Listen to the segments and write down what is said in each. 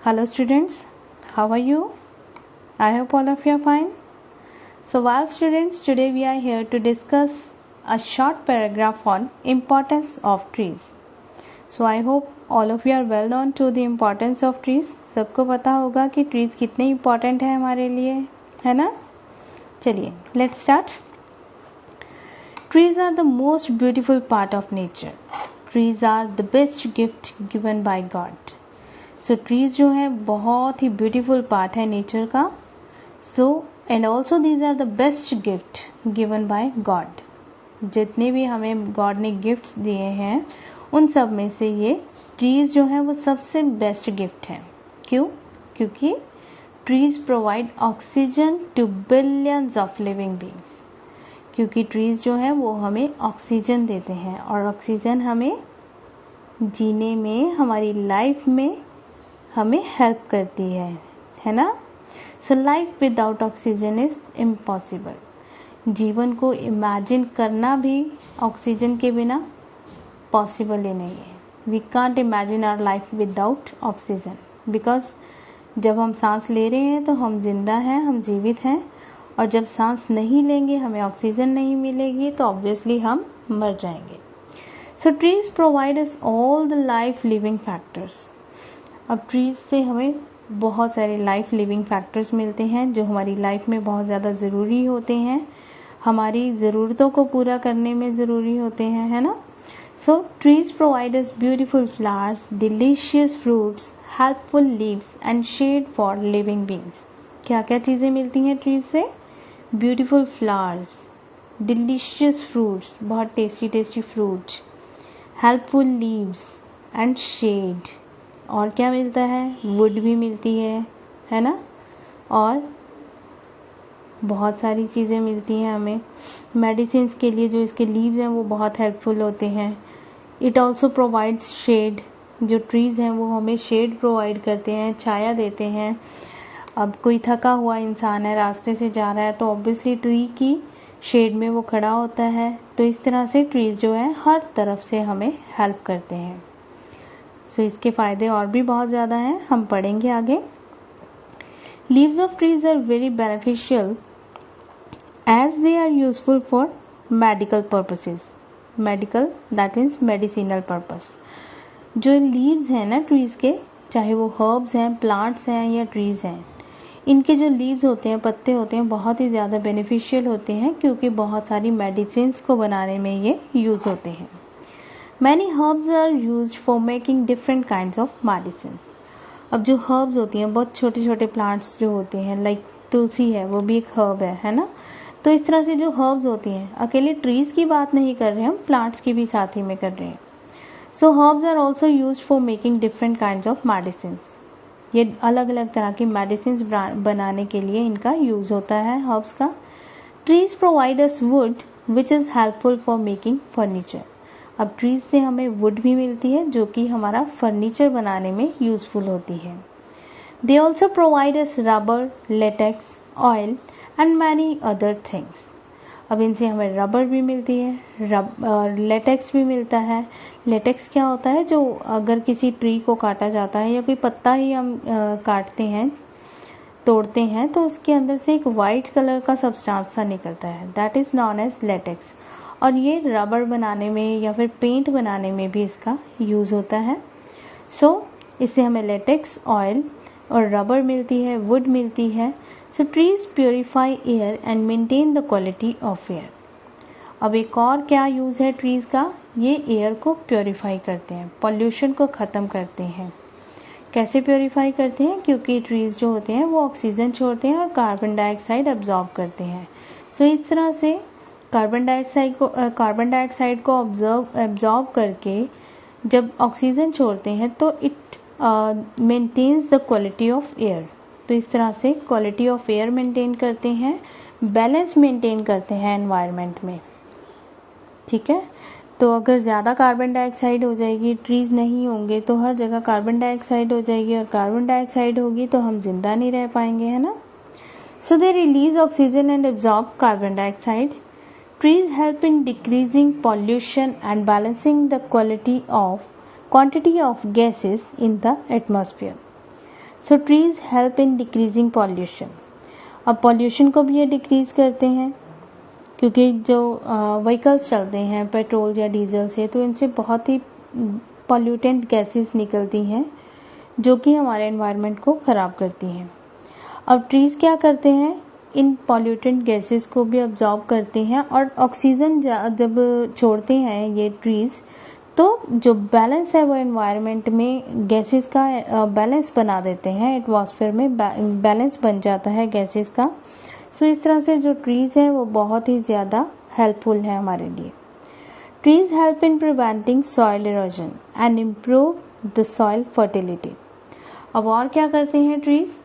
Hello students, how are you? I hope all of you are fine. So well students, today we are here to discuss a short paragraph on importance of trees. So I hope all of you are well known to the importance of trees. सबको पता होगा कि trees कितने important है हमारे लिए, है ना? चलिए, let's start. Trees are the most beautiful part of nature. Trees are the best gift given by God. So trees जो है बहुत ही beautiful part है nature का. So and also these are the best gift given by God. जितने भी हमें God ने gifts दिए हैं उन सब में से ये trees जो है वो सबसे best gift है. क्यों? क्योंकि trees provide oxygen to billions of living beings. क्योंकि ट्रीज जो है वो हमें ऑक्सीजन देते हैं और ऑक्सीजन हमें जीने में, हमारी लाइफ में हमें हेल्प करती है ना? So life without oxygen is impossible. जीवन को इमेजिन करना भी ऑक्सीजन के बिना पॉसिबल ही नहीं है. We can't imagine our life without oxygen, because जब हम सांस ले रहे हैं तो हम जिंदा हैं, हम जीवित हैं, और जब सांस नहीं लेंगे, हमें ऑक्सीजन नहीं मिलेगी, तो ऑब्वियसली हम मर जाएंगे. So trees provide us all the life living factors. अब ट्रीज से हमें बहुत सारे लाइफ लिविंग फैक्टर्स मिलते हैं जो हमारी लाइफ में बहुत ज़्यादा ज़रूरी होते हैं, हमारी ज़रूरतों को पूरा करने में ज़रूरी होते हैं, है ना? So trees provide us beautiful flowers, delicious fruits, helpful leaves and shade for living beings. क्या क्या चीज़ें मिलती हैं ट्रीज से? ब्यूटीफुल फ्लावर्स, डिलीशियस फ्रूट्स, बहुत tasty tasty fruits, helpful leaves and shade. और क्या मिलता है? वुड भी मिलती है ना? और बहुत सारी चीज़ें मिलती हैं हमें. मेडिसिन्स के लिए जो इसके लीव्स हैं वो बहुत हेल्पफुल होते हैं. It also provides shade. जो ट्रीज़ हैं वो हमें शेड प्रोवाइड करते हैं, छाया देते हैं. अब कोई थका हुआ इंसान है, रास्ते से जा रहा है, तो ऑब्वियसली ट्री की शेड में वो खड़ा होता है. तो इस तरह से ट्रीज जो है हर तरफ से हमें हेल्प करते हैं. सो इसके फ़ायदे और भी बहुत ज़्यादा हैं, हम पढ़ेंगे आगे. Leaves of trees are very beneficial as they are useful for medical purposes. Medical that means medicinal purpose. जो लीव्स हैं ना ट्रीज के, चाहे वो हर्ब्स हैं, प्लांट्स हैं या ट्रीज हैं, इनके जो लीव्स होते हैं, पत्ते होते हैं, बहुत ही ज़्यादा बेनिफिशियल होते हैं क्योंकि बहुत सारी मेडिसिन्स को बनाने में ये यूज़ होते हैं. Many herbs are used for making different kinds of medicines. अब जो हर्ब्स होती हैं, बहुत छोटे छोटे प्लांट्स जो होते हैं, लाइक तुलसी है, वो भी एक हर्ब है ना? तो इस तरह से जो हर्ब्स होती हैं, अकेले ट्रीज की बात नहीं कर रहे हम, प्लांट्स की भी साथ ही में कर रहे हैं. So herbs are also used for making different kinds of medicines. ये अलग अलग तरह की मेडिसिन्स बनाने के लिए इनका यूज होता है हर्ब्स का. Trees provide us would which is helpful for making furniture. अब ट्रीज से हमें वुड भी मिलती है जो कि हमारा फर्नीचर बनाने में यूजफुल होती है. They also provide us rubber, latex, oil and many other things. अब इनसे हमें रबर भी मिलती है, लेटेक्स भी मिलता है. लेटेक्स क्या होता है? जो अगर किसी ट्री को काटा जाता है या कोई पत्ता ही हम काटते हैं, तोड़ते हैं, तो उसके अंदर से एक वाइट कलर का सब्सटेंस सा निकलता है, that is known as latex. और ये रबर बनाने में या फिर पेंट बनाने में भी इसका यूज होता है. सो इससे हमें लेटेक्स, ऑयल और रबर मिलती है, वुड मिलती है. So trees purify air and maintain the quality of air. अब एक और क्या यूज है ट्रीज का? ये एयर को प्योरीफाई करते हैं, पॉल्यूशन को खत्म करते हैं. कैसे प्योरीफाई करते हैं? क्योंकि ट्रीज जो होते हैं वो ऑक्सीजन छोड़ते हैं और कार्बन डाइऑक्साइड अब्जॉर्ब करते हैं. सो इस तरह से कार्बन डाइऑक्साइड को अब्जॉर्ब करके जब ऑक्सीजन छोड़ते हैं तो it maintains the quality of air. तो इस तरह से क्वालिटी ऑफ एयर मेंटेन करते हैं, बैलेंस मेंटेन करते हैं एनवायरनमेंट में. ठीक है? तो अगर ज़्यादा कार्बन डाइऑक्साइड हो जाएगी, ट्रीज नहीं होंगे, तो हर जगह कार्बन डाइऑक्साइड हो जाएगी, और कार्बन डाइऑक्साइड होगी तो हम जिंदा नहीं रह पाएंगे, है ना? So they release oxygen and absorb carbon dioxide. Trees help in decreasing pollution and balancing the quantity of gases in the atmosphere. So trees help in decreasing pollution. अब पॉल्यूशन को भी ये डिक्रीज करते हैं, क्योंकि जो व्हीकल्स चलते हैं पेट्रोल या डीजल से, तो इनसे बहुत ही पॉल्यूटेंट गैसेस निकलती हैं जो कि हमारे एनवायरनमेंट को ख़राब करती हैं। अब ट्रीज़ क्या करते हैं, इन पॉल्यूटेंट गैसेस को भी अब्जॉर्ब करते हैं और ऑक्सीजन जब छोड़ते हैं ये ट्रीज़, तो जो बैलेंस है वो एनवायरनमेंट में गैसेस का बैलेंस बना देते हैं, एटमॉस्फेयर में बैलेंस बन जाता है गैसेस का। सो इस तरह से जो ट्रीज़ हैं वो बहुत ही ज़्यादा हेल्पफुल है हमारे लिए। Trees help in preventing soil erosion and improve the soil fertility. अब और क्या करते हैं trees,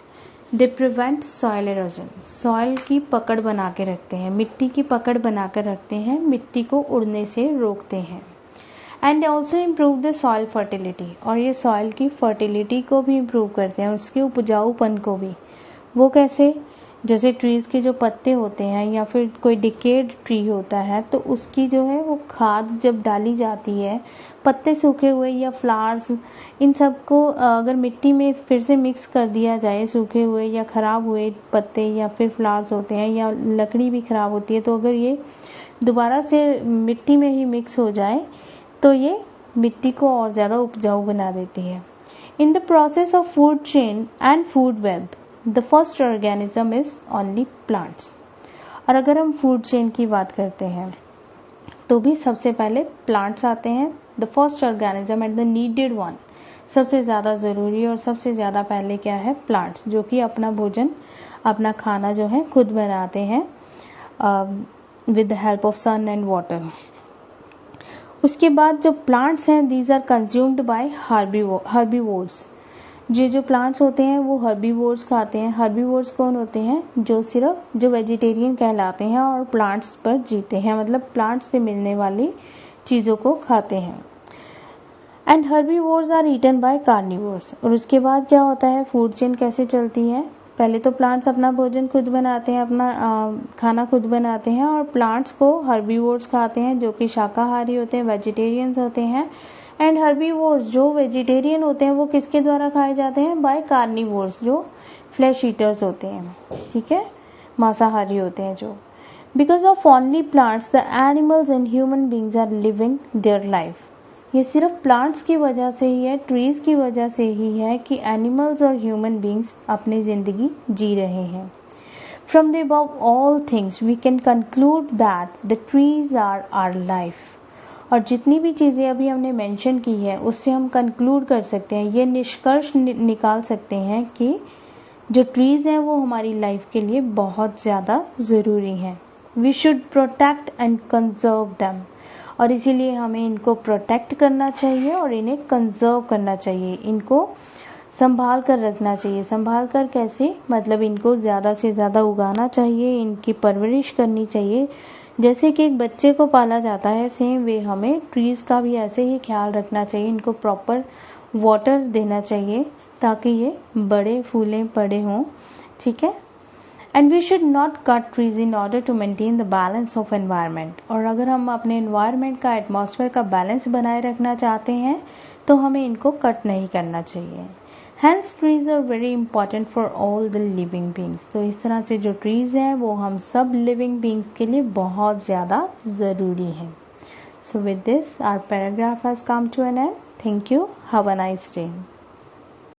they prevent soil erosion, soil की पकड़ बना के रखते हैं, मिट्टी की पकड़ बना कर रखते हैं, मिट्टी को उड़ने से रोकते हैं। And also improve the soil fertility, और ये सॉइल की फर्टिलिटी को भी इम्प्रूव करते हैं, उसके उपजाऊपन को भी। वो कैसे, जैसे ट्रीज़ के जो पत्ते होते हैं या फिर कोई डिकेड ट्री होता है, तो उसकी जो है वो खाद जब डाली जाती है, पत्ते सूखे हुए या फ्लावर्स, इन सब को अगर मिट्टी में फिर से मिक्स कर दिया जाए, सूखे हुए या ख़राब हुए पत्ते या फिर फ्लावर्स होते हैं या लकड़ी भी ख़राब होती है, तो अगर ये दोबारा से मिट्टी में ही मिक्स हो जाए तो ये मिट्टी को और ज़्यादा उपजाऊ बना देती है। In the process of food chain and food web, the first organism is only plants. और अगर हम फूड चेन की बात करते हैं तो भी सबसे पहले प्लांट्स आते हैं, the first organism and the needed one, सबसे ज़्यादा ज़रूरी और सबसे ज़्यादा पहले क्या है, प्लांट्स, जो कि अपना भोजन, अपना खाना जो है खुद बनाते हैं with the help of sun and water. उसके बाद जो प्लांट्स हैं, these are consumed by herbivores. जो प्लांट्स होते हैं वो हर्बीवोर्स खाते हैं। हर्बीवोर्स कौन होते हैं, जो सिर्फ जो वेजिटेरियन कहलाते हैं और प्लांट्स पर जीते हैं, मतलब प्लांट्स से मिलने वाली चीज़ों को खाते हैं। And herbivores are eaten by carnivores. और उसके बाद क्या होता है, फूड चेन कैसे चलती है, पहले तो प्लांट्स अपना भोजन खुद बनाते हैं, अपना खाना खुद बनाते हैं, और प्लांट्स को हर्बीवोर्स खाते हैं जो कि शाकाहारी होते हैं, वेजिटेरियंस होते हैं। एंड हर्बीवोर्स जो वेजिटेरियन होते हैं वो किसके द्वारा खाए जाते हैं, बाय कार्निवोर्स, जो फ्लैश ईटर्स होते हैं, ठीक है, मांसाहारी होते हैं जो। Because of only plants the animals and human beings are living their life. ये सिर्फ प्लांट्स की वजह से ही है, ट्रीज की वजह से ही है कि एनिमल्स और ह्यूमन बींग्स अपनी जिंदगी जी रहे हैं। From the above all things we can conclude that the trees are our life. और जितनी भी चीज़ें अभी हमने मेंशन की है उससे हम कंक्लूड कर सकते हैं, ये निष्कर्ष निकाल सकते हैं कि जो ट्रीज़ हैं वो हमारी लाइफ के लिए बहुत ज़्यादा ज़रूरी हैं। We should protect and conserve them, और इसीलिए हमें इनको प्रोटेक्ट करना चाहिए और इन्हें कंजर्व करना चाहिए, इनको संभाल कर रखना चाहिए। संभाल कर कैसे, मतलब इनको ज़्यादा से ज़्यादा उगाना चाहिए, इनकी परवरिश करनी चाहिए। जैसे कि एक बच्चे को पाला जाता है, सेम वे हमें ट्रीज़ का भी ऐसे ही ख्याल रखना चाहिए, इनको प्रॉपर वाटर देना चाहिए ताकि ये बड़े फूलें बड़े हों, ठीक है। And we should not cut trees in order to maintain the balance of environment. और अगर हम अपने एनवायरनमेंट का, एटमॉस्फेयर का बैलेंस बनाए रखना चाहते हैं तो हमें इनको कट नहीं करना चाहिए। Hence trees are very important for all the living beings। तो इस तरह से जो ट्रीज हैं वो हम सब लिविंग बींग्स के लिए बहुत ज़्यादा ज़रूरी हैं। So with this our paragraph has come to an end. Thank you. Have a nice day.